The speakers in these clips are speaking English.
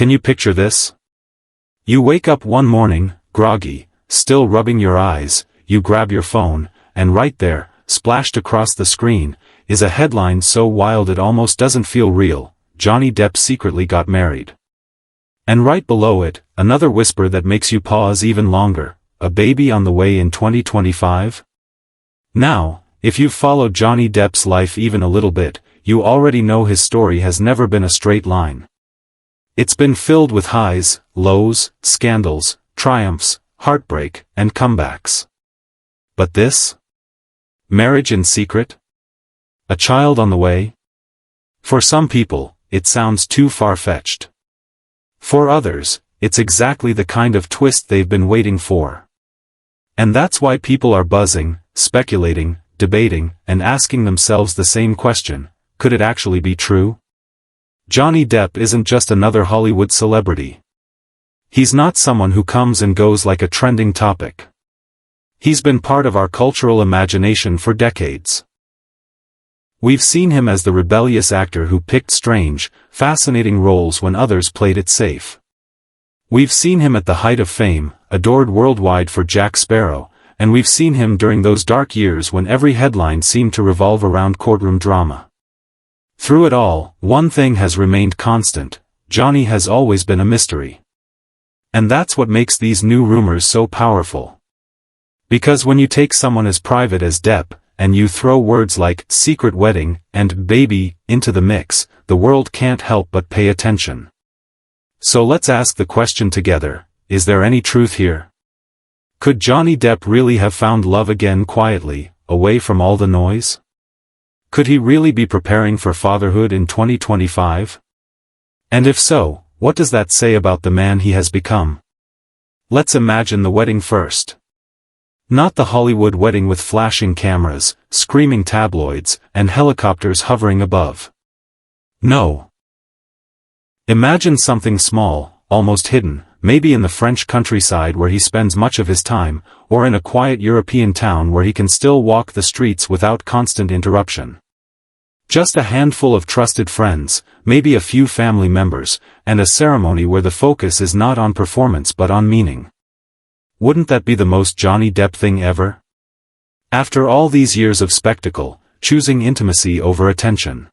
Can you picture this? You wake up one morning, groggy, still rubbing your eyes, you grab your phone, and right there, splashed across the screen, is a headline so wild it almost doesn't feel real: Johnny Depp secretly got married. And right below it, another whisper that makes you pause even longer: a baby on the way in 2025? Now, if you've followed Johnny Depp's life even a little bit, you already know his story has never been a straight line. It's been filled with highs, lows, scandals, triumphs, heartbreak, and comebacks. But this? Marriage in secret? A child on the way? For some people, it sounds too far-fetched. For others, it's exactly the kind of twist they've been waiting for. And that's why people are buzzing, speculating, debating, and asking themselves the same question: could it actually be true? Johnny Depp isn't just another Hollywood celebrity. He's not someone who comes and goes like a trending topic. He's been part of our cultural imagination for decades. We've seen him as the rebellious actor who picked strange, fascinating roles when others played it safe. We've seen him at the height of fame, adored worldwide for Jack Sparrow, and we've seen him during those dark years when every headline seemed to revolve around courtroom drama. Through it all, one thing has remained constant: Johnny has always been a mystery. And that's what makes these new rumors so powerful. Because when you take someone as private as Depp, and you throw words like secret wedding and baby into the mix, the world can't help but pay attention. So let's ask the question together: is there any truth here? Could Johnny Depp really have found love again quietly, away from all the noise? Could he really be preparing for fatherhood in 2025? And if so, what does that say about the man he has become? Let's imagine the wedding first. Not the Hollywood wedding with flashing cameras, screaming tabloids, and helicopters hovering above. No. Imagine something small, almost hidden, maybe in the French countryside where he spends much of his time, or in a quiet European town where he can still walk the streets without constant interruption. Just a handful of trusted friends, maybe a few family members, and a ceremony where the focus is not on performance but on meaning. Wouldn't that be the most Johnny Depp thing ever? After all these years of spectacle, choosing intimacy over attention.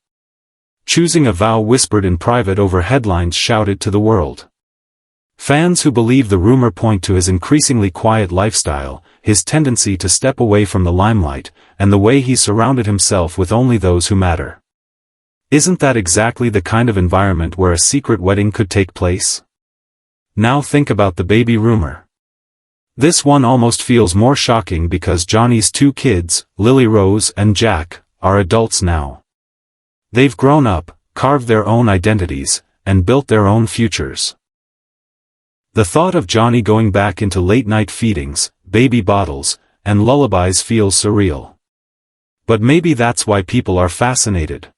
Choosing a vow whispered in private over headlines shouted to the world. Fans who believe the rumor point to his increasingly quiet lifestyle, his tendency to step away from the limelight, and the way he surrounded himself with only those who matter. Isn't that exactly the kind of environment where a secret wedding could take place? Now think about the baby rumor. This one almost feels more shocking because Johnny's two kids, Lily Rose and Jack, are adults now. They've grown up, carved their own identities, and built their own futures. The thought of Johnny going back into late-night feedings, baby bottles, and lullabies feels surreal. But maybe that's why people are fascinated.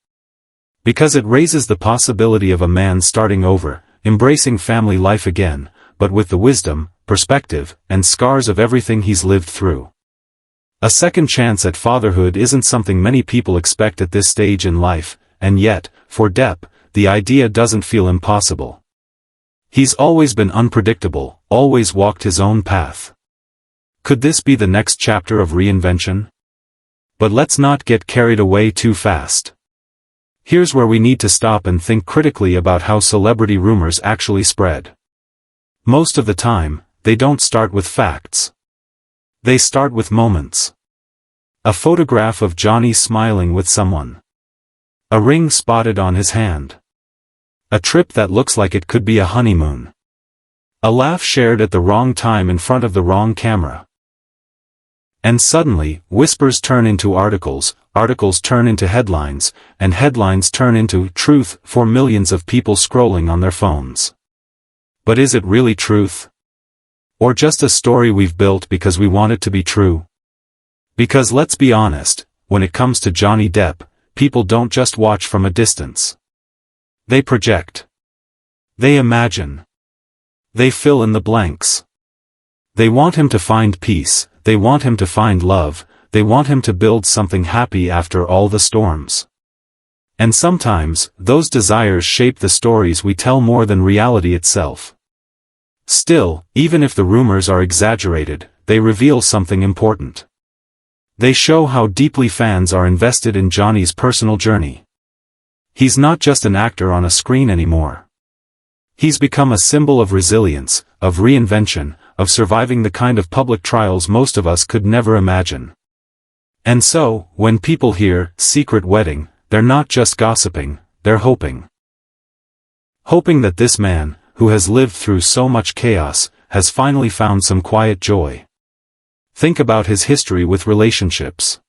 Because it raises the possibility of a man starting over, embracing family life again, but with the wisdom, perspective, and scars of everything he's lived through. A second chance at fatherhood isn't something many people expect at this stage in life, and yet, for Depp, the idea doesn't feel impossible. He's always been unpredictable, always walked his own path. Could this be the next chapter of reinvention? But let's not get carried away too fast. Here's where we need to stop and think critically about how celebrity rumors actually spread. Most of the time, they don't start with facts. They start with moments. A photograph of Johnny smiling with someone. A ring spotted on his hand. A trip that looks like it could be a honeymoon. A laugh shared at the wrong time in front of the wrong camera. And suddenly, whispers turn into articles, articles turn into headlines, and headlines turn into truth for millions of people scrolling on their phones. But is it really truth? Or just a story we've built because we want it to be true? Because let's be honest, when it comes to Johnny Depp, people don't just watch from a distance. They project. They imagine. They fill in the blanks. They want him to find peace, they want him to find love, they want him to build something happy after all the storms. And sometimes, those desires shape the stories we tell more than reality itself. Still, even if the rumors are exaggerated, they reveal something important. They show how deeply fans are invested in Johnny's personal journey. He's not just an actor on a screen anymore. He's become a symbol of resilience, of reinvention, of surviving the kind of public trials most of us could never imagine. And so, when people hear "secret wedding," they're not just gossiping, they're hoping. Hoping that this man, who has lived through so much chaos, has finally found some quiet joy. Think about his history with relationships.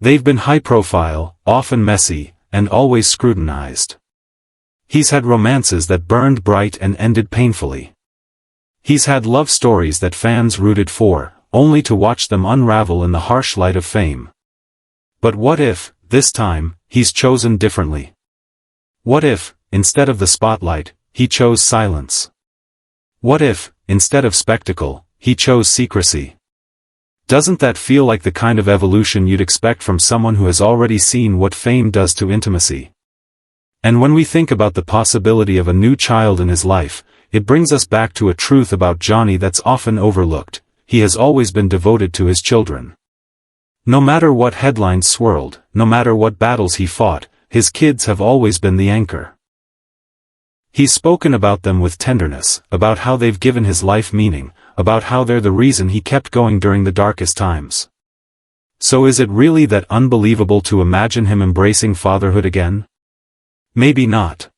They've been high-profile, often messy, and always scrutinized. He's had romances that burned bright and ended painfully. He's had love stories that fans rooted for, only to watch them unravel in the harsh light of fame. But what if, this time, he's chosen differently? What if, instead of the spotlight, he chose silence? What if, instead of spectacle, he chose secrecy? Doesn't that feel like the kind of evolution you'd expect from someone who has already seen what fame does to intimacy? And when we think about the possibility of a new child in his life, it brings us back to a truth about Johnny that's often overlooked: he has always been devoted to his children. No matter what headlines swirled, no matter what battles he fought, his kids have always been the anchor. He's spoken about them with tenderness, about how they've given his life meaning, about how they're the reason he kept going during the darkest times. So is it really that unbelievable to imagine him embracing fatherhood again? Maybe not.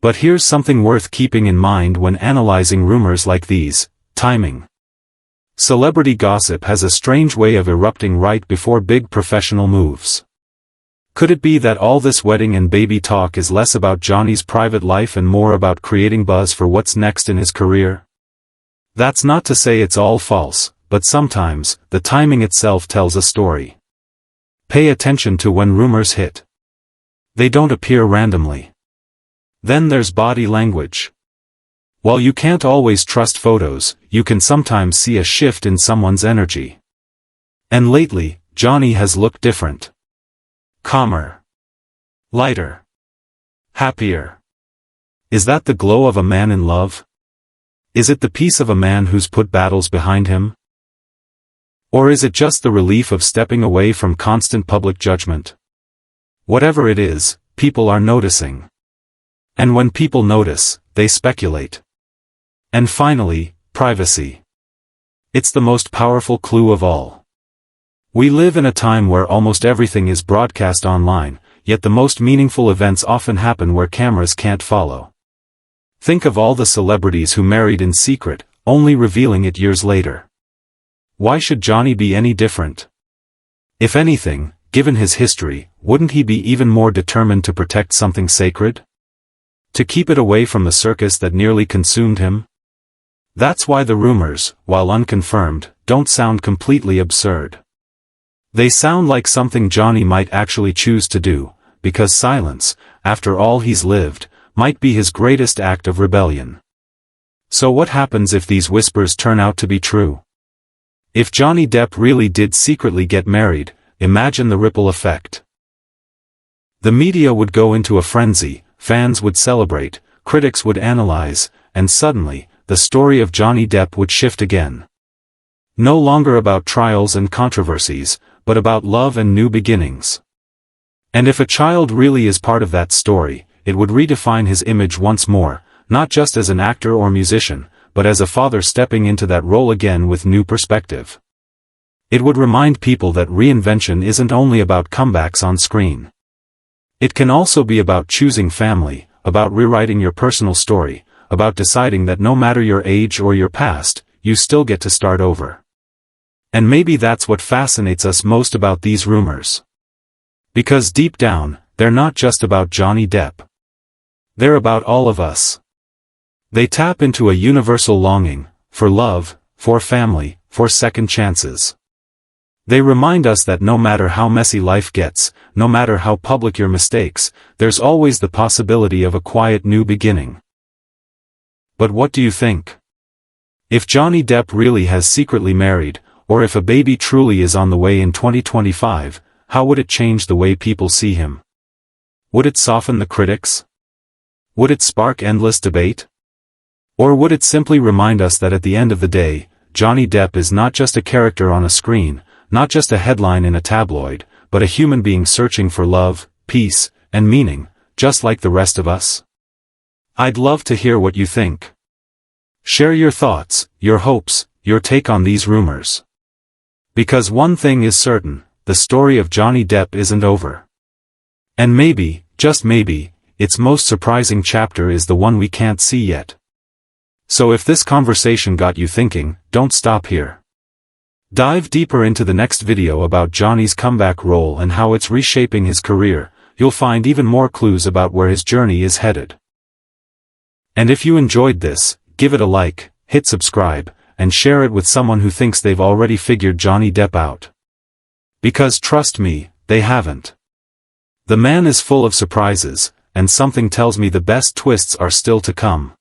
But here's something worth keeping in mind when analyzing rumors like these: timing. Celebrity gossip has a strange way of erupting right before big professional moves. Could it be that all this wedding and baby talk is less about Johnny's private life and more about creating buzz for what's next in his career? That's not to say it's all false, but sometimes, the timing itself tells a story. Pay attention to when rumors hit. They don't appear randomly. Then there's body language. While you can't always trust photos, you can sometimes see a shift in someone's energy. And lately, Johnny has looked different. Calmer. Lighter. Happier. Is that the glow of a man in love? Is it the peace of a man who's put battles behind him? Or is it just the relief of stepping away from constant public judgment? Whatever it is, people are noticing. And when people notice, they speculate. And finally, privacy. It's the most powerful clue of all. We live in a time where almost everything is broadcast online, yet the most meaningful events often happen where cameras can't follow. Think of all the celebrities who married in secret, only revealing it years later. Why should Johnny be any different? If anything, given his history, wouldn't he be even more determined to protect something sacred? To keep it away from the circus that nearly consumed him? That's why the rumors, while unconfirmed, don't sound completely absurd. They sound like something Johnny might actually choose to do, because silence, after all he's lived, might be his greatest act of rebellion. So what happens if these whispers turn out to be true? If Johnny Depp really did secretly get married, imagine the ripple effect. The media would go into a frenzy, fans would celebrate, critics would analyze, and suddenly, the story of Johnny Depp would shift again. No longer about trials and controversies, but about love and new beginnings. And if a child really is part of that story, it would redefine his image once more, not just as an actor or musician, but as a father stepping into that role again with new perspective. It would remind people that reinvention isn't only about comebacks on screen. It can also be about choosing family, about rewriting your personal story, about deciding that no matter your age or your past, you still get to start over. And maybe that's what fascinates us most about these rumors. Because deep down, they're not just about Johnny Depp. They're about all of us. They tap into a universal longing, for love, for family, for second chances. They remind us that no matter how messy life gets, no matter how public your mistakes, there's always the possibility of a quiet new beginning. But what do you think? If Johnny Depp really has secretly married, or if a baby truly is on the way in 2025, how would it change the way people see him? Would it soften the critics? Would it spark endless debate? Or would it simply remind us that at the end of the day, Johnny Depp is not just a character on a screen, not just a headline in a tabloid, but a human being searching for love, peace, and meaning, just like the rest of us? I'd love to hear what you think. Share your thoughts, your hopes, your take on these rumors. Because one thing is certain, the story of Johnny Depp isn't over. And maybe, just maybe, its most surprising chapter is the one we can't see yet. So if this conversation got you thinking, don't stop here. Dive deeper into the next video about Johnny's comeback role and how it's reshaping his career. You'll find even more clues about where his journey is headed. And if you enjoyed this, give it a like, hit subscribe, and share it with someone who thinks they've already figured Johnny Depp out. Because trust me, they haven't. The man is full of surprises, and something tells me the best twists are still to come.